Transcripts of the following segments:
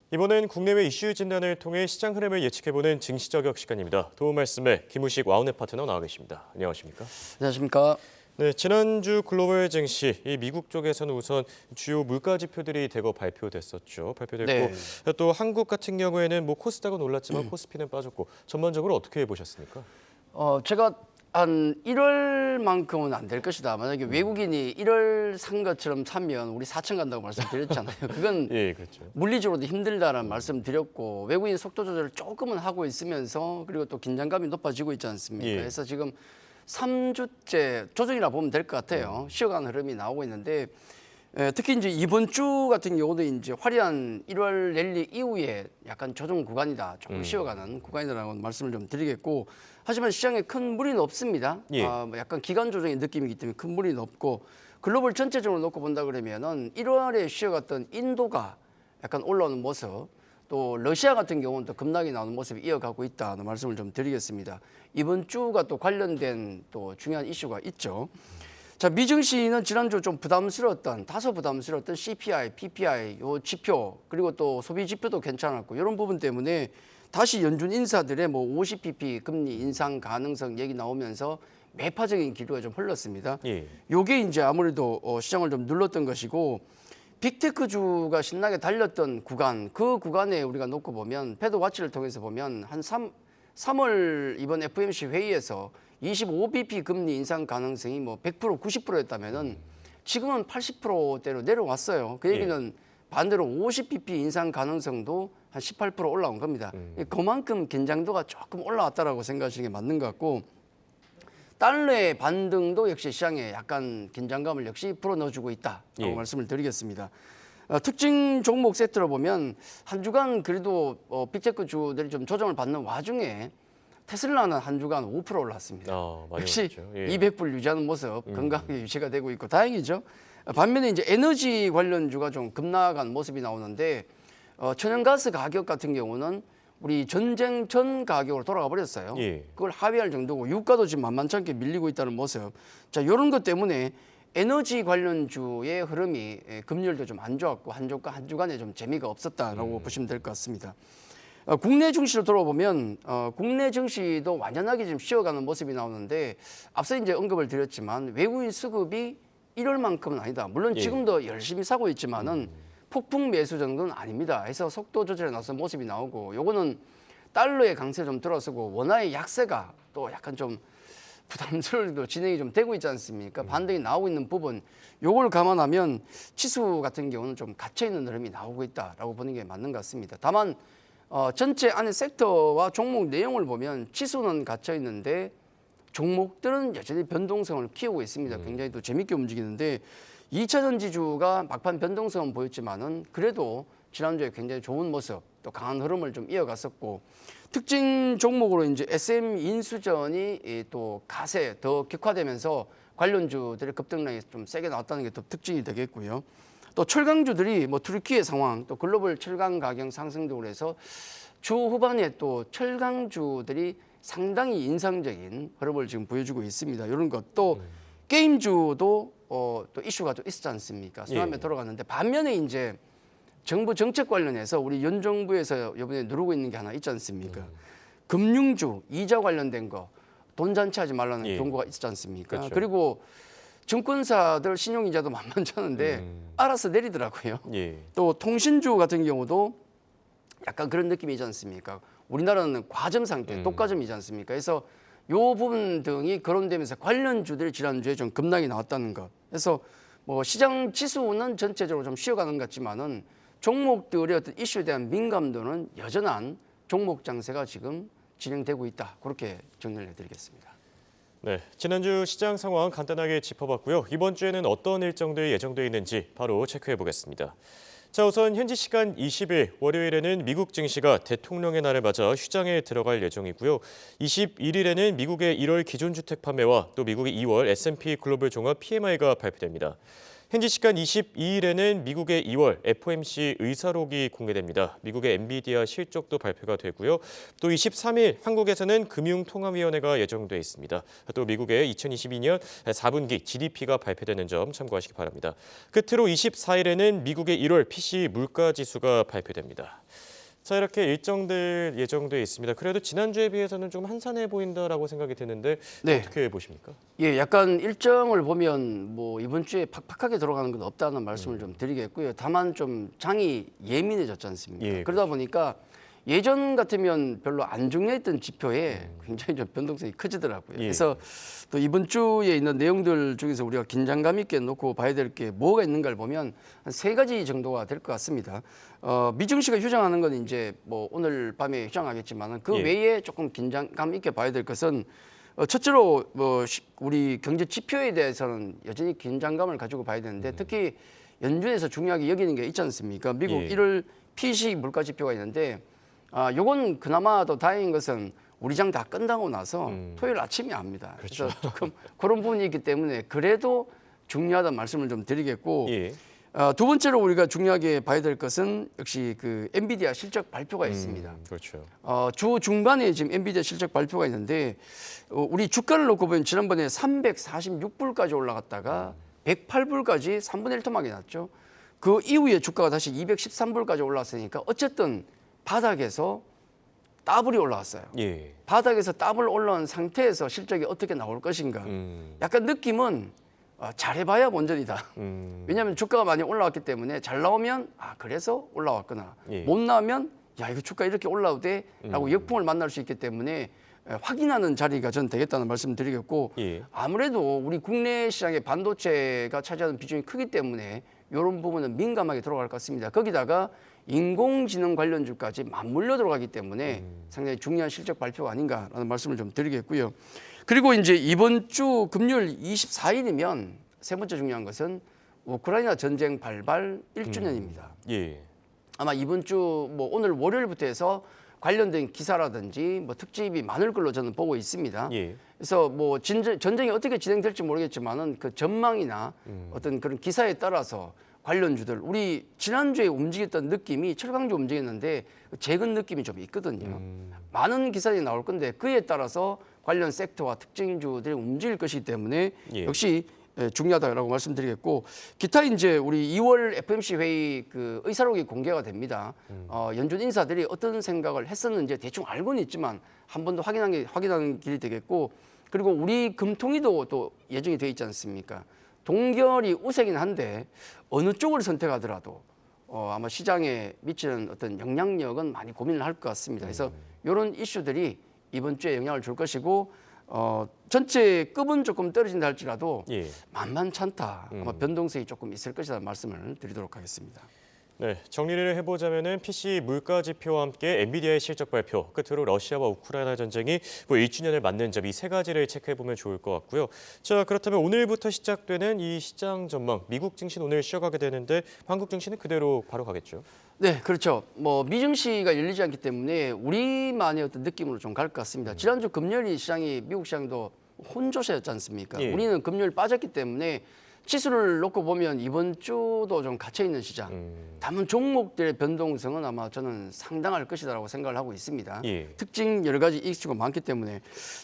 이번엔 국내외 이슈 진단을 통해 시장 흐름을 예측해보는 증시저격 시간입니다. 도움 말씀에 김우식 와우넷 파트너 나와 계십니다. 안녕하십니까? 안녕하십니까? 네, 지난주 글로벌 증시, 이 미국 쪽에서는 우선 주요 물가 지표들이 대거 발표됐고 네. 또 한국 같은 경우에는 코스닥은 올랐지만 코스피는 빠졌고 전반적으로 어떻게 보셨습니까? 제가 한 1월만큼은 안 될 것이다. 만약에 외국인이 1월 산 것처럼 사면 우리 4천 간다고 말씀드렸잖아요. 그건 예, 그렇죠. 물리적으로도 힘들다라는 말씀드렸고 외국인 속도 조절을 조금은 하고 있으면서 그리고 또 긴장감이 높아지고 있지 않습니까? 예. 그래서 지금 3주째 조정이라 보면 될 것 같아요. 쉬어가는 흐름이 나오고 있는데 특히 이제 이번 주 같은 경우도 이제 화려한 1월 랠리 이후에 약간 조정 구간이다, 조금 쉬어가는 구간이다라고 말씀을 좀 드리겠고, 하지만 시장에 큰 무리는 없습니다. 예. 약간 기간 조정의 느낌이기 때문에 큰 무리는 없고, 글로벌 전체적으로 놓고 본다 그러면은 1월에 쉬어갔던 인도가 약간 올라오는 모습, 또 러시아 같은 경우는 또 급락이 나오는 모습이 이어가고 있다는 말씀을 좀 드리겠습니다. 이번 주가 또 관련된 또 중요한 이슈가 있죠. 자, 미증시는 지난주 좀 다소 부담스러웠던 CPI, PPI 요 지표, 그리고 또 소비 지표도 괜찮았고 이런 부분 때문에 다시 연준 인사들의 50bp 금리 인상 가능성 얘기 나오면서 매파적인 기류가 좀 흘렀습니다. 예. 요게 이제 아무래도 시장을 좀 눌렀던 것이고, 빅테크주가 신나게 달렸던 구간, 그 구간에 우리가 놓고 보면 패드와치를 통해서 보면 한 3월 이번 FOMC 회의에서 25bp 금리 인상 가능성이 100% 90%였다면은 지금은 80%대로 내려왔어요. 그 얘기는 반대로 50bp 인상 가능성도 한 18% 올라온 겁니다. 그만큼 긴장도가 조금 올라왔다라고 생각하시는 게 맞는 것 같고, 달러의 반등도 역시 시장에 약간 긴장감을 역시 불어넣어주고 있다라고 말씀을 드리겠습니다. 특징 종목 세트로 보면 한 주간 그래도 빅테크주들이 좀 조정을 받는 와중에 테슬라는 한 주간 5% 올랐습니다. 많이 역시 올랐죠. 예. 200불 유지하는 모습 건강하게 유지가 되고 있고 다행이죠. 반면에 이제 에너지 관련주가 좀 급락한 모습이 나오는데 천연가스 가격 같은 경우는 우리 전쟁 전 가격으로 돌아가 버렸어요. 예. 그걸 하회할 정도고 유가도 지금 만만치 않게 밀리고 있다는 모습. 자, 이런 것 때문에 에너지 관련주의 흐름이 금요일도 좀 안 좋았고 한 주간에 좀 재미가 없었다라고 보시면 될 것 같습니다. 국내 증시로 돌아보면 국내 증시도 완연하게 지금 쉬어가는 모습이 나오는데, 앞서 이제 언급을 드렸지만 외국인 수급이 1월만큼은 아니다. 물론 지금도 열심히 사고 있지만은 폭풍 매수 정도는 아닙니다. 해서 속도 조절에 나선 모습이 나오고, 요거는 달러의 강세 좀 들어서고 원화의 약세가 또 약간 좀 부담스러워도 진행이 좀 되고 있지 않습니까? 반등이 나오고 있는 부분, 요걸 감안하면 지수 같은 경우는 좀 갇혀 있는 흐름이 나오고 있다라고 보는 게 맞는 것 같습니다. 다만 전체 안에 섹터와 종목 내용을 보면 지수는 갇혀 있는데 종목들은 여전히 변동성을 키우고 있습니다. 굉장히 또 재밌게 움직이는데 2차 전지주가 막판 변동성은 보였지만은 그래도 지난주에 굉장히 좋은 모습, 또 강한 흐름을 좀 이어갔었고, 특징 종목으로 이제 SM 인수전이 또 가세 더 격화되면서 관련주들의 급등량이 좀 세게 나왔다는 게 또 특징이 되겠고요. 또 철강주들이 투르키의 상황, 또 글로벌 철강 가격 상승 등으로 해서 주 후반에 또 철강주들이 상당히 인상적인 흐름을 지금 보여주고 있습니다. 이런 것, 또 게임주도 또 이슈가 좀 있었지 않습니까? 순환매 돌아갔는데, 반면에 이제 정부 정책 관련해서 우리 연 정부에서 이번에 누르고 있는 게 하나 있지 않습니까? 금융주 이자 관련된 거 돈 잔치하지 말라는 경고가 있지 않습니까? 그렇죠. 그리고 증권사들 신용이자도 만만치 않은데 알아서 내리더라고요. 예. 또 통신주 같은 경우도 약간 그런 느낌이지 않습니까? 우리나라는 과점 상태, 독과점이지 않습니까? 그래서 요 부분 등이 거론되면서 관련주들이 지난주에 좀 급락이 나왔다는 것. 그래서 시장 지수는 전체적으로 좀 쉬어가는 것 같지만은 종목들의 어떤 이슈에 대한 민감도는 여전한 종목 장세가 지금 진행되고 있다. 그렇게 정리를 해드리겠습니다. 네, 지난주 시장 상황 간단하게 짚어봤고요. 이번 주에는 어떤 일정들이 예정돼 있는지 바로 체크해 보겠습니다. 자, 우선 현지 시간 20일 월요일에는 미국 증시가 대통령의 날을 맞아 휴장에 들어갈 예정이고요. 21일에는 미국의 1월 기존주택 판매와 또 미국의 2월 S&P 글로벌 종합 PMI가 발표됩니다. 현지 시간 22일에는 미국의 2월 FOMC 의사록이 공개됩니다. 미국의 엔비디아 실적도 발표가 되고요. 또 23일 한국에서는 금융통화위원회가 예정돼 있습니다. 또 미국의 2022년 4분기 GDP가 발표되는 점 참고하시기 바랍니다. 끝으로 24일에는 미국의 1월 PCE 물가지수가 발표됩니다. 자, 이렇게 일정들 예정돼 있습니다. 그래도 지난주에 비해서는 좀 한산해 보인다라고 생각이 드는데 네. 어떻게 보십니까? 예, 약간 일정을 보면 뭐 이번 주에 팍팍하게 돌아가는 건 없다는 말씀을 좀 드리겠고요. 다만 좀 장이 예민해졌지 않습니까? 예, 그러다 보니까 예전 같으면 별로 안 중요했던 지표에 굉장히 좀 변동성이 커지더라고요. 예. 그래서 또 이번 주에 있는 내용들 중에서 우리가 긴장감 있게 놓고 봐야 될 게 뭐가 있는가를 보면 한 3가지 정도가 될 것 같습니다. 미증시가 휴장하는 건 이제 뭐 오늘 밤에 휴장하겠지만 그 예. 외에 조금 긴장감 있게 봐야 될 것은 첫째로 뭐 우리 경제 지표에 대해서는 여전히 긴장감을 가지고 봐야 되는데 특히 연준에서 중요하게 여기는 게 있지 않습니까? 미국 예. 1월 PCE 물가 지표가 있는데 요건 그나마 더 다행인 것은 우리 장 다 끝나고 나서 토요일 아침에 합니다. 그렇죠. 그래서 조금 그런 부분이 있기 때문에 그래도 중요하다는 말씀을 좀 드리겠고 예. 두 번째로 우리가 중요하게 봐야 될 것은 역시 그 엔비디아 실적 발표가 있습니다. 그렇죠. 주 중반에 지금 엔비디아 실적 발표가 있는데 우리 주가를 놓고 보면 지난번에 346불까지 올라갔다가 108불까지 3분의 1 토막이 났죠. 그 이후에 주가가 다시 213불까지 올랐으니까 어쨌든 바닥에서 더블이 올라왔어요. 예. 바닥에서 더블 올라온 상태에서 실적이 어떻게 나올 것인가. 약간 느낌은 잘해봐야 본전이다. 왜냐하면 주가가 많이 올라왔기 때문에 잘 나오면 그래서 올라왔구나. 예. 못 나오면 야 이거 주가 이렇게 올라오대 라고 역풍을 만날 수 있기 때문에 확인하는 자리가 전 되겠다는 말씀 드리겠고 예. 아무래도 우리 국내 시장의 반도체가 차지하는 비중이 크기 때문에 이런 부분은 민감하게 들어갈 것 같습니다. 거기다가 인공지능 관련주까지 맞물려 들어가기 때문에 상당히 중요한 실적 발표가 아닌가라는 말씀을 좀 드리겠고요. 그리고 이제 이번 주 금요일 24일이면 세 번째 중요한 것은 우크라이나 전쟁 발발 1주년입니다. 예. 아마 이번 주 뭐 오늘 월요일부터 해서 관련된 기사라든지 뭐 특집이 많을 걸로 저는 보고 있습니다. 예. 그래서 뭐 전쟁이 어떻게 진행될지 모르겠지만은 그 전망이나 어떤 그런 기사에 따라서 관련주들 우리 지난주에 움직였던 느낌이 철강주 움직였는데 재근 느낌이 좀 있거든요. 많은 기사들이 나올 건데 그에 따라서 관련 섹터와 특징주들이 움직일 것이기 때문에 예. 역시 중요하다라고 말씀드리겠고 기타 이제 우리 2월 FOMC 회의 그 의사록이 공개가 됩니다. 연준 인사들이 어떤 생각을 했었는지 대충 알고는 있지만 한 번 더 확인하는 길이 되겠고 그리고 우리 금통위도 또 예정이 돼 있지 않습니까? 동결이 우세긴 한데 어느 쪽을 선택하더라도 아마 시장에 미치는 어떤 영향력은 많이 고민을 할 것 같습니다. 그래서 이런 이슈들이 이번 주에 영향을 줄 것이고 전체 급은 조금 떨어진다 할지라도 예. 만만찮다. 아마 변동성이 조금 있을 것이라는 말씀을 드리도록 하겠습니다. 네, 정리를 해보자면은 PC 물가 지표와 함께 엔비디아의 실적 발표, 끝으로 러시아와 우크라이나 전쟁이 뭐 1주년을 맞는 점 이 세 가지를 체크해 보면 좋을 것 같고요. 자, 그렇다면 오늘부터 시작되는 이 시장 전망, 미국 증시는 오늘 쉬어가게 되는데 한국 증시는 그대로 바로 가겠죠? 네, 그렇죠. 뭐 미증시가 열리지 않기 때문에 우리만의 어떤 느낌으로 좀 갈 것 같습니다. 지난주 금요일 시장이 미국 시장도 혼조세였지 않습니까? 예. 우리는 금요일 빠졌기 때문에 지수를 놓고 보면 이번 주도 좀 갇혀 있는 시장. 다만 종목들의 변동성은 아마 저는 상당할 것이다라고 생각을 하고 있습니다. 예. 특징 여러 가지 이슈가 많기 때문에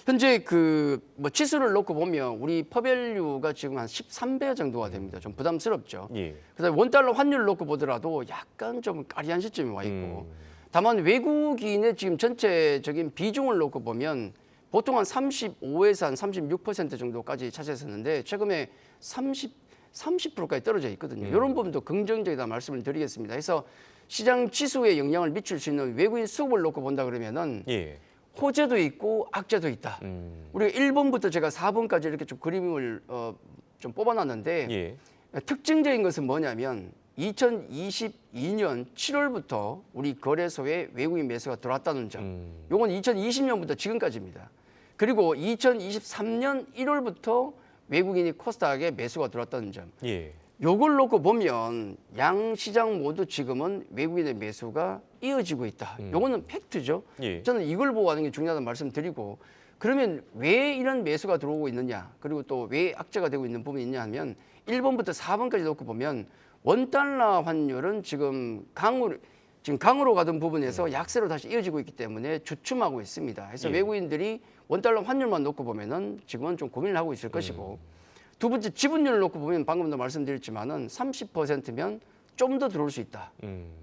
현재 그 뭐 지수를 놓고 보면 우리 퍼밸류가 지금 한 13배 정도가 됩니다. 좀 부담스럽죠. 예. 그다음에 원달러 환율을 놓고 보더라도 약간 좀 까리한 시점이 와 있고 다만 외국인의 지금 전체적인 비중을 놓고 보면 보통 한 35에서 한 36% 정도까지 차지했었는데 최근에 30%까지 떨어져 있거든요. 이런 부분도 긍정적이다 말씀을 드리겠습니다. 그래서 시장 지수에 영향을 미칠 수 있는 외국인 수급을 놓고 본다 그러면은 예. 호재도 있고 악재도 있다. 우리가 1번부터 제가 4번까지 이렇게 좀 그림을 좀 뽑아놨는데 예. 특징적인 것은 뭐냐면 2022년 7월부터 우리 거래소에 외국인 매수가 들어왔다는 점. 요건 2020년부터 지금까지입니다. 그리고 2023년 1월부터 외국인이 코스닥에 매수가 들어왔다는 점. 예. 요걸 놓고 보면 양 시장 모두 지금은 외국인의 매수가 이어지고 있다. 요거는 팩트죠. 예. 저는 이걸 보고 하는 게 중요하다는 말씀 드리고 그러면 왜 이런 매수가 들어오고 있느냐 그리고 또 왜 악재가 되고 있는 부분이 있냐 하면 1번부터 4번까지 놓고 보면 원달러 환율은 지금 강으로 가던 부분에서 약세로 다시 이어지고 있기 때문에 주춤하고 있습니다. 그래서 예. 외국인들이 원달러 환율만 놓고 보면은 지금은 좀 고민을 하고 있을 것이고, 두 번째 지분율을 놓고 보면 방금도 말씀드렸지만은 30%면 좀 더 들어올 수 있다.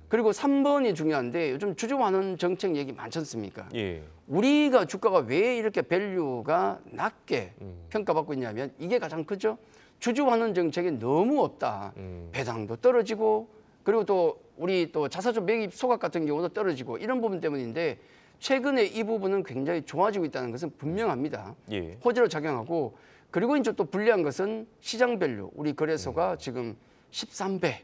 그리고 3번이 중요한데 요즘 주주환원 정책 얘기 많지 않습니까? 예. 우리가 주가가 왜 이렇게 밸류가 낮게 평가받고 있냐면 이게 가장 크죠. 주주환원 정책이 너무 없다. 배당도 떨어지고, 그리고 또 우리 또 자사주 매입 소각 같은 경우도 떨어지고, 이런 부분 때문인데 최근에 이 부분은 굉장히 좋아지고 있다는 것은 분명합니다. 예. 호재로 작용하고, 그리고 이제 또 불리한 것은 시장 밸류. 우리 거래소가 지금 13배.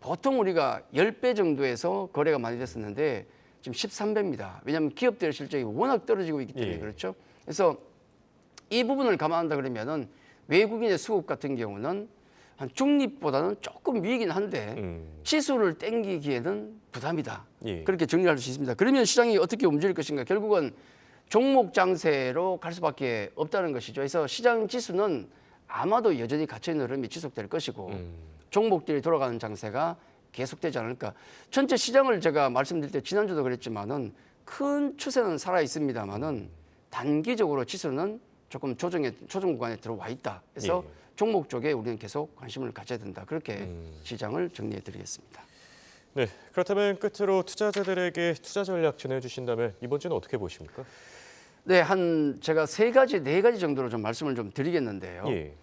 보통 우리가 10배 정도에서 거래가 많이 됐었는데 지금 13배입니다. 왜냐하면 기업들 실적이 워낙 떨어지고 있기 때문에 예. 그렇죠. 그래서 이 부분을 감안한다 그러면은 외국인의 수급 같은 경우는 한 중립보다는 조금 위이긴 한데 지수를 땡기기에는 부담이다. 예. 그렇게 정리할 수 있습니다. 그러면 시장이 어떻게 움직일 것인가? 결국은 종목 장세로 갈 수밖에 없다는 것이죠. 그래서 시장 지수는 아마도 여전히 갇혀있는 흐름이 지속될 것이고 종목들이 돌아가는 장세가 계속되지 않을까. 전체 시장을 제가 말씀드릴 때 지난주도 그랬지만은 큰 추세는 살아 있습니다만은 단기적으로 지수는 조금 조정 구간에 들어와 있다. 그래서 예. 종목 쪽에 우리는 계속 관심을 가져야 된다. 그렇게 시장을 정리해 드리겠습니다. 네, 그렇다면 끝으로 투자자들에게 투자 전략 전해주신다면 이번 주는 어떻게 보십니까? 네, 제가 네 가지 정도로 좀 말씀을 좀 드리겠는데요. 예.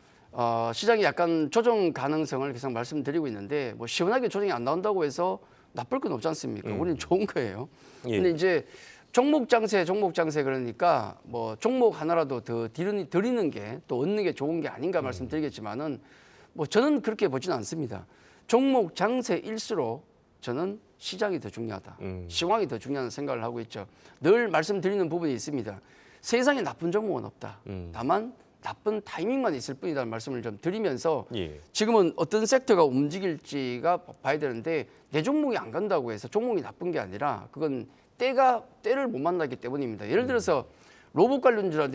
시장이 약간 조정 가능성을 계속 말씀드리고 있는데 뭐 시원하게 조정이 안 나온다고 해서 나쁠 건 없지 않습니까? 우리는 좋은 거예요. 예. 근데 이제 종목 장세 그러니까 뭐 종목 하나라도 더 드리는 게 또 얻는 게 좋은 게 아닌가 말씀드리겠지만은 뭐 저는 그렇게 보지는 않습니다. 종목 장세일수록 저는 시장이 더 중요하다. 시황이 더 중요한 생각을 하고 있죠. 늘 말씀드리는 부분이 있습니다. 세상에 나쁜 종목은 없다. 다만 나쁜 타이밍만 있을 뿐이라는 말씀을 좀 드리면서 예. 지금은 어떤 섹터가 움직일지가 봐야 되는데 내 종목이 안 간다고 해서 종목이 나쁜 게 아니라 그건 때를 못 만나기 때문입니다. 예를 들어서 로봇 관련주나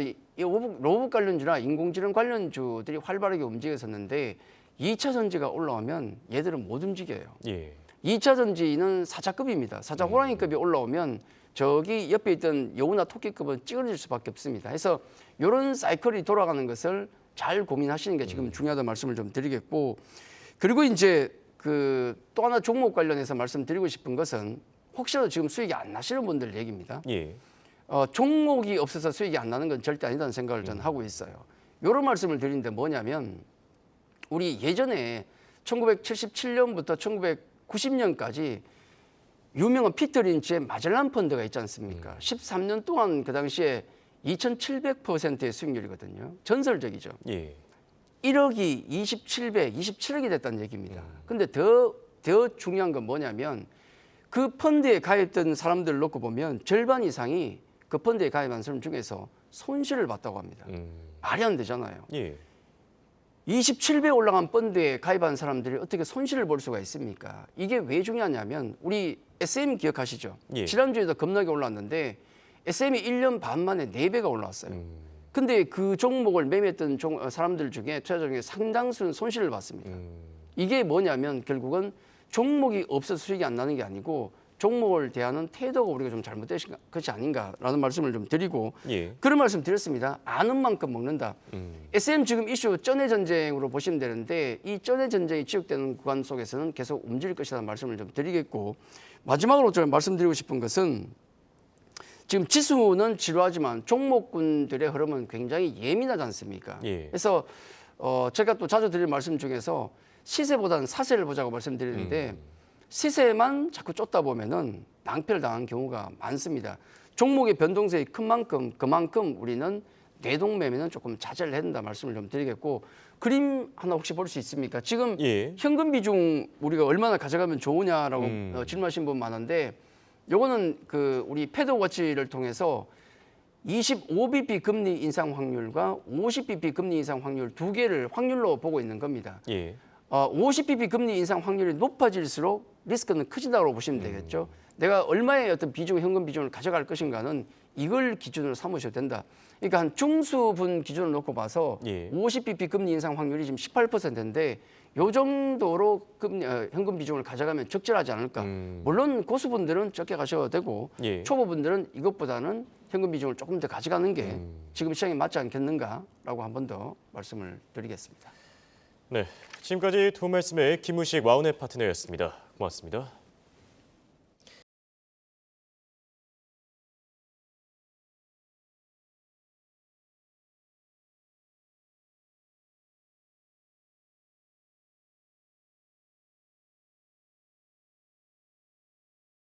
인공지능 관련주들이 활발하게 움직였었는데 2차 전지가 올라오면 얘들은 못 움직여요. 예. 2차 전지는 4차급입니다. 4차 호랑이급이 올라오면 저기 옆에 있던 여우나 토끼급은 찌그러질 수밖에 없습니다. 그래서 이런 사이클이 돌아가는 것을 잘 고민하시는 게 지금 중요하다는 말씀을 좀 드리겠고, 그리고 이제 또 하나 종목 관련해서 말씀드리고 싶은 것은 혹시라도 지금 수익이 안 나시는 분들 얘기입니다. 예. 종목이 없어서 수익이 안 나는 건 절대 아니다는 생각을 저는 하고 있어요. 이런 말씀을 드리는데 뭐냐면 우리 예전에 1977년부터 1990년까지 유명한 피터 린치의 마젤란 펀드가 있지 않습니까? 13년 동안 그 당시에 2,700%의 수익률이거든요. 전설적이죠. 예. 1억이 27억이 됐다는 얘기입니다. 근데 더 중요한 건 뭐냐면 그 펀드에 가입했던 사람들을 놓고 보면 절반 이상이 그 펀드에 가입한 사람 중에서 손실을 봤다고 합니다. 말이 안 되잖아요. 예. 27배 올라간 펀드에 가입한 사람들이 어떻게 손실을 볼 수가 있습니까? 이게 왜 중요하냐면 우리 SM 기억하시죠? 예. 지난주에도 겁나게 올랐는데 SM이 1년 반 만에 4배가 올라왔어요. 근데 그 종목을 매매했던 사람들 중에 투자자 중에 상당수는 손실을 봤습니다. 이게 뭐냐면 결국은 종목이 없어서 수익이 안 나는 게 아니고 종목을 대하는 태도가 우리가 좀 잘못된 것이 아닌가라는 말씀을 좀 드리고, 예. 그런 말씀 드렸습니다. 아는 만큼 먹는다. SM 지금 이슈 전해 전쟁으로 보시면 되는데 이 전해 전쟁이 지속되는 구간 속에서는 계속 움직일 것이라는 말씀을 좀 드리겠고, 마지막으로 좀 말씀드리고 싶은 것은 지금 지수는 지루하지만 종목군들의 흐름은 굉장히 예민하지 않습니까? 예. 그래서 제가 또 자주 드리는 말씀 중에서 시세보다는 사세를 보자고 말씀드리는데 시세만 자꾸 쫓다 보면은 낭패를 당한 경우가 많습니다. 종목의 변동성이 큰 만큼 그만큼 우리는 내동매매는 조금 자제를 해야 된다 말씀을 좀 드리겠고, 그림 하나 혹시 볼 수 있습니까? 지금 예. 현금 비중 우리가 얼마나 가져가면 좋으냐라고 질문하신 분 많은데, 요거는 우리 패드워치를 통해서 25bp 금리 인상 확률과 50bp 금리 인상 확률 두 개를 확률로 보고 있는 겁니다. 예. 50bp 금리 인상 확률이 높아질수록 리스크는 커진다고 보시면 되겠죠. 내가 얼마의 어떤 비중, 현금 비중을 가져갈 것인가는 이걸 기준으로 삼으셔도 된다. 그러니까 한 중수분 기준으로 놓고 봐서 예. 50bp 금리 인상 확률이 지금 18%인데 요 정도로 현금 비중을 가져가면 적절하지 않을까. 물론 고수분들은 적게 가셔도 되고 예. 초보분들은 이것보다는 현금 비중을 조금 더 가져가는 게 지금 시장에 맞지 않겠는가라고 한 번 더 말씀을 드리겠습니다. 네, 지금까지 도움 말씀의 김우식 와우넷 파트너였습니다. 고맙습니다.